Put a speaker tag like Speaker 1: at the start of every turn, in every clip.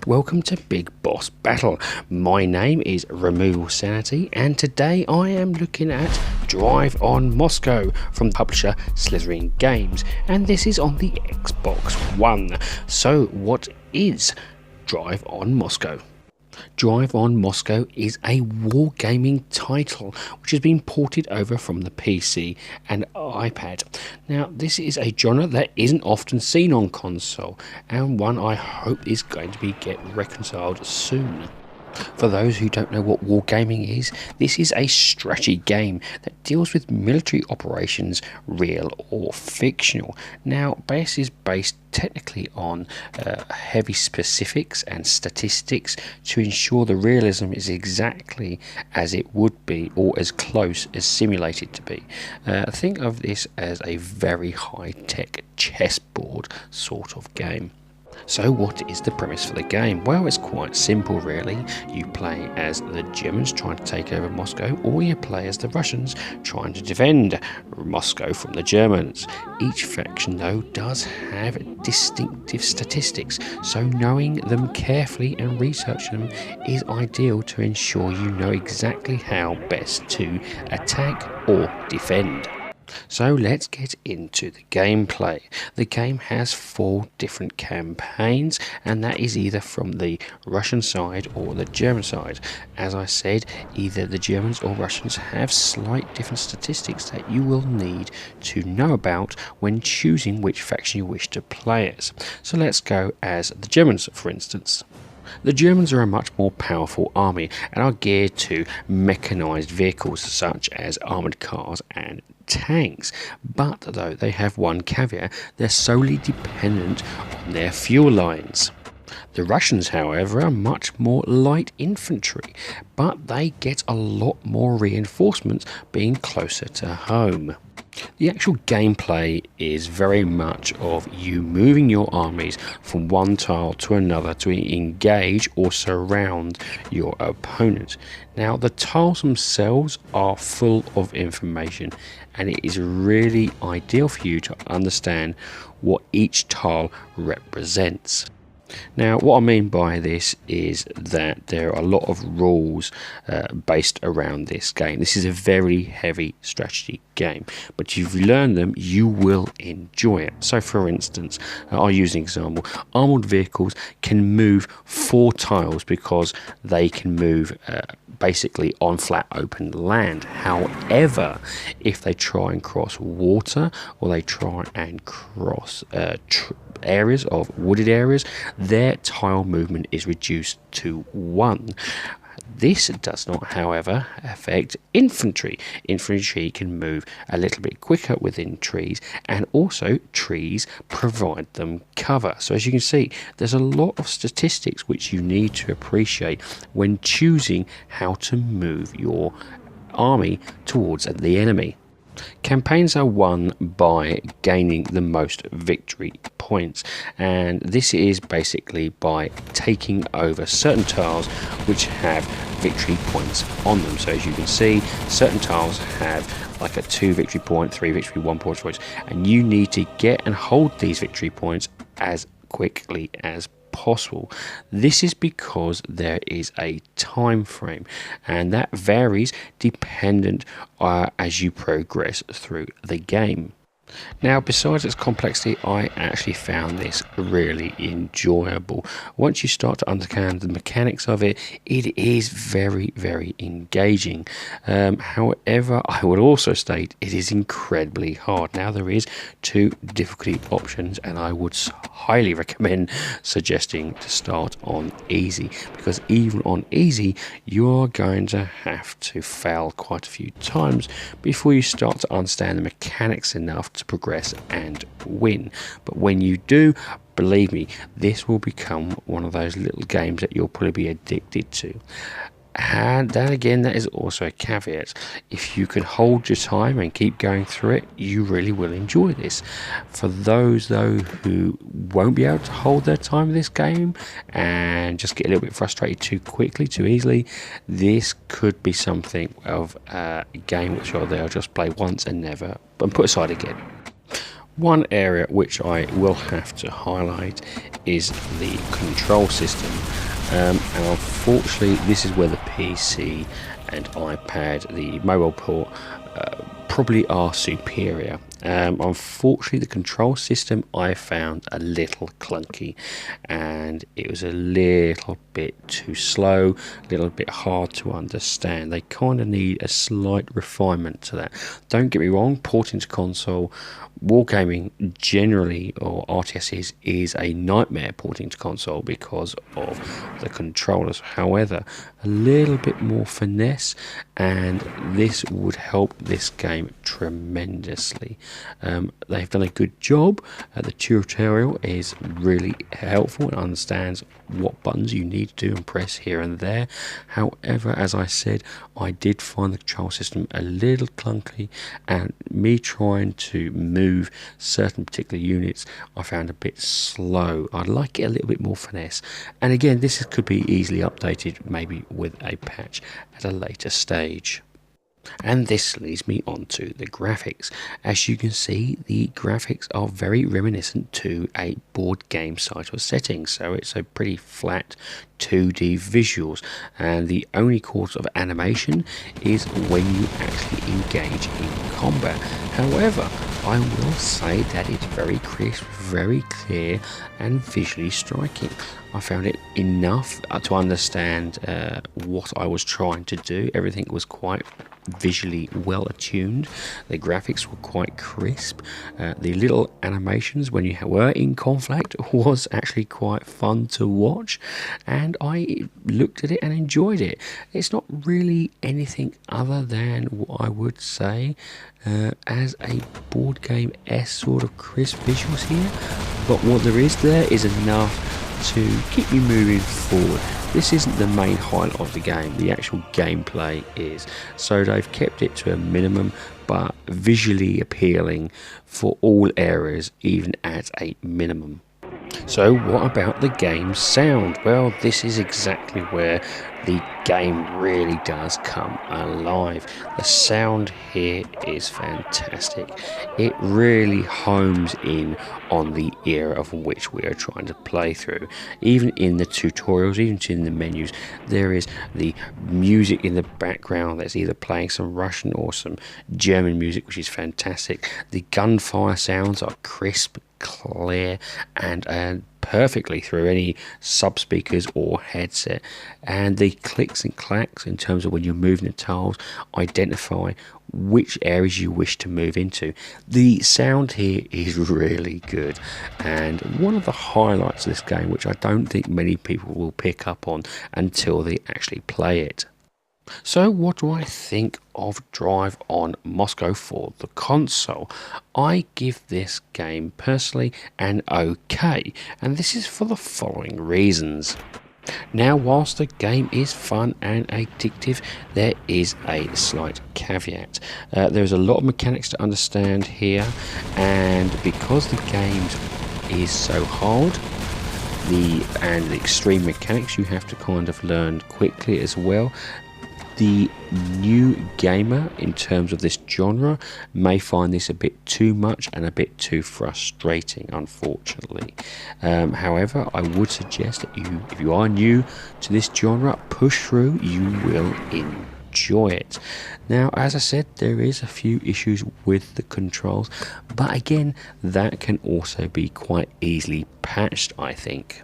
Speaker 1: Welcome to Big Boss Battle. My name is Removal Sanity, and today I am looking at Drive on Moscow from publisher Slitherine Games, and this is on the Xbox One. So what is Drive on Moscow? Drive on Moscow is a wargaming title which has been ported over from the PC and iPad. Now, this is a genre that isn't often seen on console, and one I hope is going to get reconciled soon. For those who don't know what wargaming is, this is a strategy game that deals with military operations, real or fictional. Now, this is based technically on heavy specifics and statistics to ensure the realism is exactly as it would be or as close as simulated to be. Think of this as a very high-tech chessboard sort of game. So what is the premise for the game? Well, it's quite simple really. You play as the Germans trying to take over Moscow, or you play as the Russians trying to defend Moscow from the Germans. Each faction though does have distinctive statistics, so knowing them carefully and researching them is ideal to ensure you know exactly how best to attack or defend. So let's get into the gameplay. The game has 4 different campaigns, and that is either from the Russian side or the German side. As I said, either the Germans or Russians have slight different statistics that you will need to know about when choosing which faction you wish to play as. So let's go as the Germans, for instance. The Germans are a much more powerful army and are geared to mechanised vehicles such as armoured cars and tanks, but though they have one caveat: they're solely dependent on their fuel lines. The Russians, however, are much more light infantry, but they get a lot more reinforcements being closer to home. The actual gameplay is very much of you moving your armies from one tile to another to engage or surround your opponent. Now, the tiles themselves are full of information, and it is really ideal for you to understand what each tile represents. Now, what I mean by this is that there are a lot of rules based around this game. This is a very heavy strategy game, but if you learn them, you will enjoy it. So, for instance, I'll use an example. Armoured vehicles can move 4 tiles because they can move basically on flat open land. However, if they try and cross water or they try and cross areas of wooded areas, their tile movement is reduced to 1. This does not, however, affect infantry. Infantry can move a little bit quicker within trees, and also trees provide them cover. So as you can see, there's a lot of statistics which you need to appreciate when choosing how to move your army towards the enemy. Campaigns are won by gaining the most victory points, and this is basically by taking over certain tiles which have victory points on them. So as you can see, certain tiles have like a 2 victory point, 3 victory, 1 point, and you need to get and hold these victory points as quickly as possible. This is because there is a time frame, and that varies dependent as you progress through the game. Now, besides its complexity, I actually found this really enjoyable. Once you start to understand the mechanics of it, it is very, very engaging. However, I would also state it is incredibly hard. Now, there is 2 difficulty options, and I would highly recommend suggesting to start on easy, because even on easy, you're going to have to fail quite a few times before you start to understand the mechanics enough to progress and win. But when you do, believe me, this will become one of those little games that you'll probably be addicted to. And then again, that is also a caveat. If you can hold your time and keep going through it, you really will enjoy this. For those though who won't be able to hold their time in this game and just get a little bit frustrated too quickly, too easily, this could be something of a game which they'll just play once and never and put aside again. One area which I will have to highlight is the control system, and unfortunately this is where the PC and iPad, the mobile port, probably are superior. Unfortunately, the control system I found a little clunky, and it was a little bit too slow, a little bit hard to understand. They kind of need a slight refinement to that. Don't get me wrong, porting to console, wargaming generally, or RTSs, is a nightmare porting to console because of the controllers. However, a little bit more finesse and this would help this game tremendously. They've done a good job. The tutorial is really helpful and understands what buttons you need to do and press here and there. However, as I said, I did find the control system a little clunky, and me trying to move certain particular units I found a bit slow. I'd like it a little bit more finesse, and again, this could be easily updated maybe with a patch at a later stage. And this leads me on to the graphics. As you can see, the graphics are very reminiscent to a board game side of setting, so it's a pretty flat 2D visuals, and the only course of animation is when you actually engage in combat. However, I will say that it's very crisp, very clear and visually striking. I found it enough to understand what I was trying to do. Everything was quite visually well attuned. The graphics were quite crisp. The little animations when you were in conflict was actually quite fun to watch, and I looked at it and enjoyed it. It's not really anything other than what I would say as a board game-esque sort of crisp visuals here, but what there is there is enough to keep you moving forward. This isn't the main highlight of the game, the actual gameplay is, so they've kept it to a minimum, but visually appealing for all areas, even at a minimum. So what about the game's sound? Well, this is exactly where the game really does come alive. The sound here is fantastic. It really homes in on the era of which we are trying to play through. Even in the tutorials, even in the menus, there is the music in the background that's either playing some Russian or some German music, which is fantastic. The gunfire sounds are crisp, clear, and perfectly through any sub speakers or headset, and the clicks and clacks in terms of when you're moving the tiles identify which areas you wish to move into. The sound here is really good, and one of the highlights of this game, which I don't think many people will pick up on until they actually play it. So what do I think of Drive on Moscow for the console? I give this game personally an OK, and this is for the following reasons. Now, whilst the game is fun and addictive, there is a slight caveat. There's a lot of mechanics to understand here, and because the game is so hard, the extreme mechanics you have to kind of learn quickly as well. The new gamer in terms of this genre may find this a bit too much and a bit too frustrating, unfortunately. However, I would suggest that if you are new to this genre, push through, you will enjoy it. Now, as I said, there is a few issues with the controls, but again, that can also be quite easily patched, I think.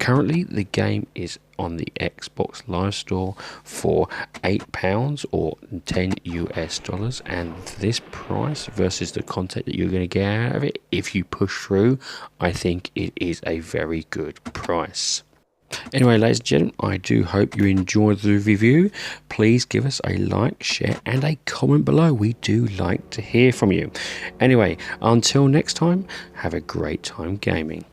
Speaker 1: Currently, the game is on the Xbox Live Store for £8 or $10 US, and this price versus the content that you're going to get out of it, if you push through, I think it is a very good price. Anyway, ladies and gentlemen, I do hope you enjoyed the review. Please give us a like, share and a comment below. We do like to hear from you. Anyway, until next time, have a great time gaming.